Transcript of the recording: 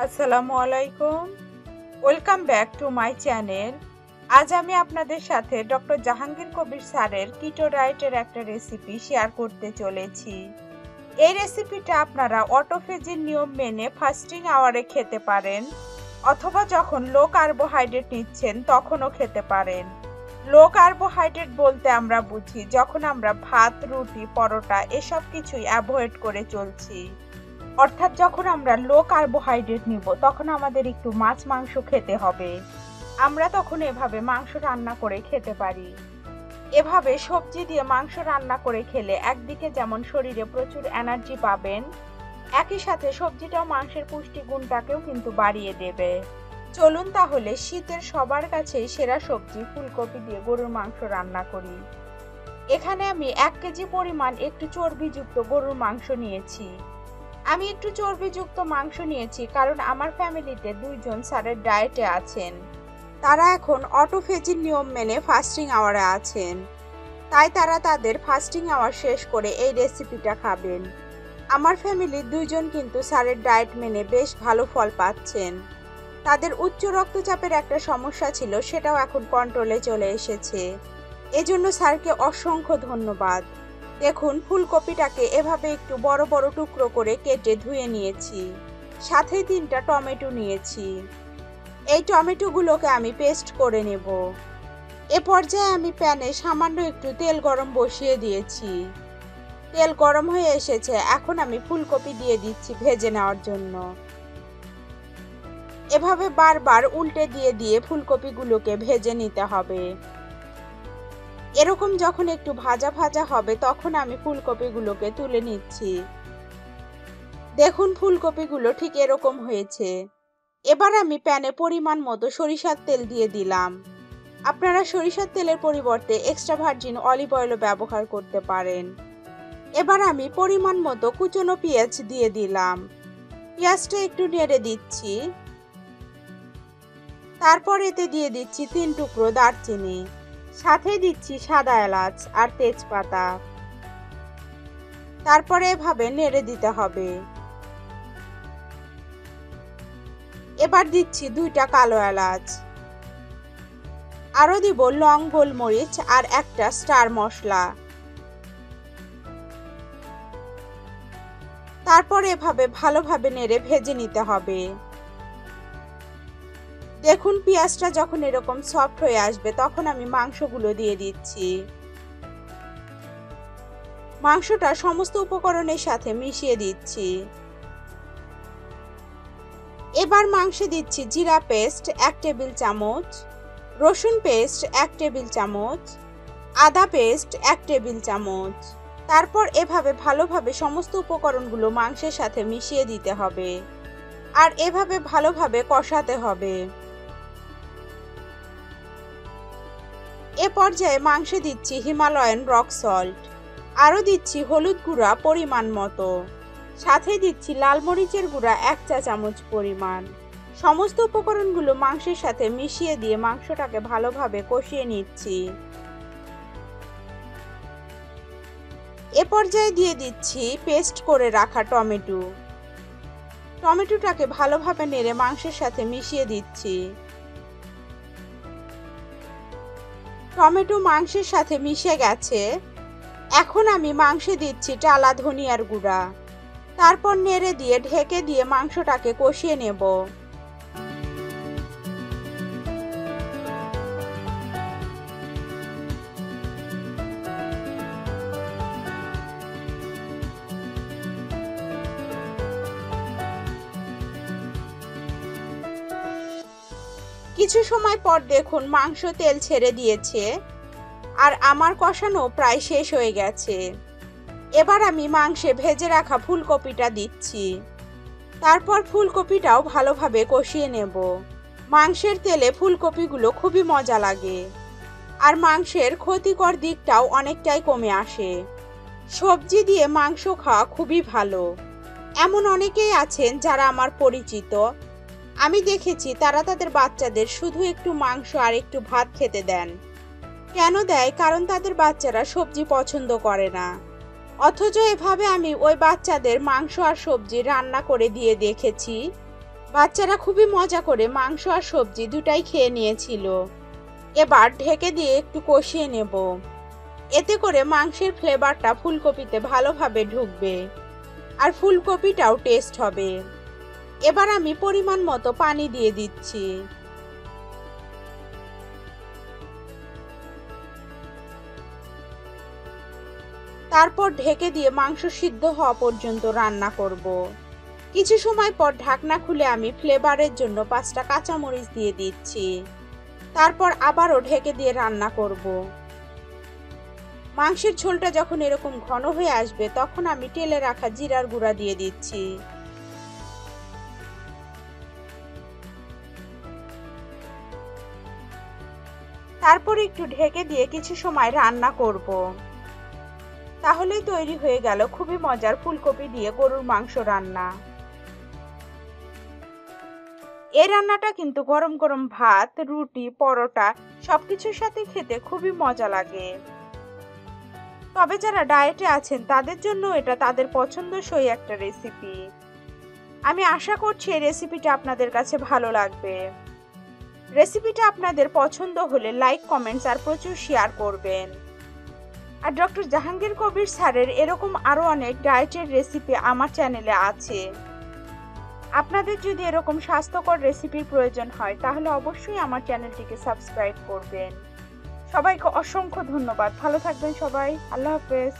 আসসালামু আলাইকুম। Welcome back to my channel. আজ আমি আপনাদের সাথে ডক্টর জাহাঙ্গীর কবির স্যারের কিটো ডায়েটের একটা রেসিপি শেয়ার করতে চলেছি। এই রেসিপিটা আপনারা অটোফেজির নিয়ম মেনে ফাস্টিং আওয়ারে খেতে পারেন, অথবা যখন লো কার্বোহাইড্রেট নিচ্ছেন তখনও খেতে পারেন। লো কার্বোহাইড্রেট বলতে আমরা বুঝি যখন আমরা ভাত, রুটি, পরোটা এসব কিছুই অ্যাভয়েড করে চলছি। অর্থাৎ যখন আমরা লো কার্বোহাইড্রেট নিব তখন আমাদের একটু মাছ মাংস খেতে হবে। আমরা তখন এভাবে মাংস রান্না করে খেতে পারি। এভাবে সবজি দিয়ে মাংস রান্না করে খেলে একদিকে যেমন শরীরে প্রচুর এনার্জি পাবেন, একই সাথে সবজিটাও মাংসের পুষ্টিগুণটাকেও কিন্তু বাড়িয়ে দেবে। চলুন তাহলে শীতের সবার কাছেই সেরা সবজি ফুলকপি দিয়ে গরুর মাংস রান্না করি। এখানে আমি 1 কেজি পরিমাণ একটু চর্বিযুক্ত গরুর মাংস নিয়েছি। আমি একটু চর্বিযুক্ত মাংস নিয়েছি কারণ আমার ফ্যামিলিতে 2 জন স্যারের ডায়েটে আছেন। তারা এখন অটোফেজির নিয়ম মেনে ফাস্টিং আওয়ারে আছেন, তাই তারা তাদের ফাস্টিং আওয়ার শেষ করে এই রেসিপিটা খাবেন। আমার ফ্যামিলির 2 জন কিন্তু স্যারের ডায়েট মেনে বেশ ভালো ফল পাচ্ছেন। তাদের উচ্চ রক্তচাপের একটা সমস্যা ছিল, সেটাও এখন কন্ট্রোলে চলে এসেছে। এজন্য স্যারকে অসংখ্য ধন্যবাদ। দেখুন, ফুলকপিটাকে এভাবে একটু বড় বড় টুকরো করে কেটে ধুয়ে নিয়েছি। সাথে 3টা টমেটো নিয়েছি। এই টমেটোগুলোকে আমি পেস্ট করে নেব। এ পর্যায়ে আমি প্যানে সামান্য একটু তেল গরম বসিয়ে দিয়েছি। তেল গরম হয়ে এসেছে, এখন আমি ফুলকপি দিয়ে দিচ্ছি ভেজে নেওয়ার জন্য। এভাবে বারবার উল্টে দিয়ে দিয়ে ফুলকপিগুলোকে ভেজে নিতে হবে। এরকম যখন একটু ভাজা ভাজা হবে তখন আমি ফুলকপিগুলোকে তুলে নিচ্ছি। দেখুন, ফুলকপিগুলো ঠিক এরকম হয়েছে। এবার আমি প্যানে পরিমাণ মতো সরিষার তেল দিয়ে দিলাম। আপনারা সরিষার তেলের পরিবর্তে এক্সট্রা ভার্জিন অলিভ অয়েলও ব্যবহার করতে পারেন। এবার আমি পরিমাণ মতো কুচনো পেঁয়াজ দিয়ে দিলাম। পেঁয়াজটা একটু নেড়ে দিচ্ছি। তারপর এতে দিয়ে দিচ্ছি 3 টুকরো দারচিনি, সাথে দিচ্ছি সাদা এলাচ আর তেজপাতা। তারপরে এভাবে নেড়ে দিতে হবে। এবার দিচ্ছি 2টা কালো এলাচ, আরো দিব লং, গোলমরিচ আর একটা স্টার মশলা। তারপর এভাবে ভালোভাবে নেড়ে ভেজে নিতে হবে। দেখুন, পেঁয়াজটা যখন এরকম সফট হয়ে আসবে তখন আমি মাংসগুলো দিয়ে দিচ্ছি। মাংসটা সমস্ত উপকরণের সাথে মিশিয়ে দিচ্ছি। এবার মাংসে দিচ্ছি জিরা পেস্ট 1 টেবিল চামচ, রসুন পেস্ট 1 টেবিল চামচ, আদা পেস্ট 1 টেবিল চামচ। তারপর এভাবে ভালোভাবে সমস্ত উপকরণগুলো মাংসের সাথে মিশিয়ে দিতে হবে আর এভাবে ভালোভাবে কষাতে হবে। এ পর্যায়ে মাংসে দিচ্ছি হিমালয়ান রক সল্ট, আরও দিচ্ছি হলুদ গুঁড়া পরিমাণ মতো, সাথে দিচ্ছি লাল মরিচের গুঁড়া 1 চা চামচ পরিমাণ। সমস্ত উপকরণগুলো মাংসের সাথে মিশিয়ে দিয়ে মাংসটাকে ভালোভাবে কষিয়ে নিচ্ছি। এ পর্যায়ে দিয়ে দিচ্ছি পেস্ট করে রাখা টমেটো। টমেটোটাকে ভালোভাবে নেড়ে মাংসের সাথে মিশিয়ে দিচ্ছি। টমেটো মাংসের সাথে মিশে গেছে। এখন আমি মাংসে দিচ্ছি টালা ধনিয়ার গুঁড়া। তারপর নেড়ে দিয়ে ঢেকে দিয়ে মাংসটাকে কষিয়ে নেব। কিছু সময় পর দেখুন, মাংস তেল ছেড়ে দিয়েছে আর আমার কষানো প্রায় শেষ হয়ে গেছে। এবার আমি মাংসে ভেজে রাখা ফুলকপিটা দিচ্ছি। তারপর ফুলকপিটাও ভালোভাবে কষিয়ে নেব। মাংসের তেলে ফুলকপিগুলো খুবই মজা লাগে আর মাংসের ক্ষতিকর দিকটাও অনেকটাই কমে আসে। সবজি দিয়ে মাংস খাওয়া খুবই ভালো। এমন অনেকেই আছেন যারা আমার পরিচিত, আমি দেখেছি তারা তাদের বাচ্চাদের শুধু একটু মাংস আর একটু ভাত খেতে দেন। কেন দেয়? কারণ তাদের বাচ্চারা সবজি পছন্দ করে না। অথচ এভাবে আমি ওই বাচ্চাদের মাংস আর সবজি রান্না করে দিয়ে দেখেছি, বাচ্চারা খুবই মজা করে মাংস আর সবজি দুটাই খেয়ে নিয়েছিল। এবার ঢেকে দিয়ে একটু কষিয়ে নেব। এতে করে মাংসের ফ্লেভারটা ফুলকপিতে ভালোভাবে ঢুকবে আর ফুলকপিটাও টেস্ট হবে। এবার আমি পরিমাণ মতো পানি দিয়ে দিচ্ছি। তারপর ঢেকে দিয়ে মাংস সিদ্ধ হওয়া পর্যন্ত রান্না করব। কিছু সময় পর ঢাকনা খুলে আমি ফ্লেভারের জন্য 5টা কাঁচামরিচ দিয়ে দিচ্ছি। তারপর আবারও ঢেকে দিয়ে রান্না করব। মাংসের ঝোলটা যখন এরকম ঘন হয়ে আসবে তখন আমি তেলে রাখা জিরার গুঁড়া দিয়ে দিচ্ছি। তারপর একটু ঢেকে দিয়ে কিছু সময় রান্না করব। তাহলেই তৈরি হয়ে গেল খুবই মজার ফুলকপি দিয়ে গরুর মাংস রান্না। এই রান্নাটা কিন্তু গরম গরম ভাত, রুটি, পরোটা সবকিছুর সাথে খেতে খুবই মজা লাগে। তবে যারা ডায়েটে আছেন তাদের জন্য এটা তাদের পছন্দসই একটা রেসিপি। আমি আশা করছি এই রেসিপিটা আপনাদের কাছে ভালো লাগবে। রেসিপিটা আপনাদের পছন্দ হলে লাইক, কমেন্টস আর প্রচুর শেয়ার করবেন। আর ডক্টর জাহাঙ্গীর কবির স্যারের এরকম আরো অনেক ডায়েটের রেসিপি আমার চ্যানেলে আছে। আপনাদের যদি এরকম স্বাস্থ্যকর রেসিপির প্রয়োজন হয় তাহলে অবশ্যই আমার চ্যানেলটিকে সাবস্ক্রাইব করবেন। সবাইকে অসংখ্য ধন্যবাদ। ভালো থাকবেন সবাই। আল্লাহ হাফেজ।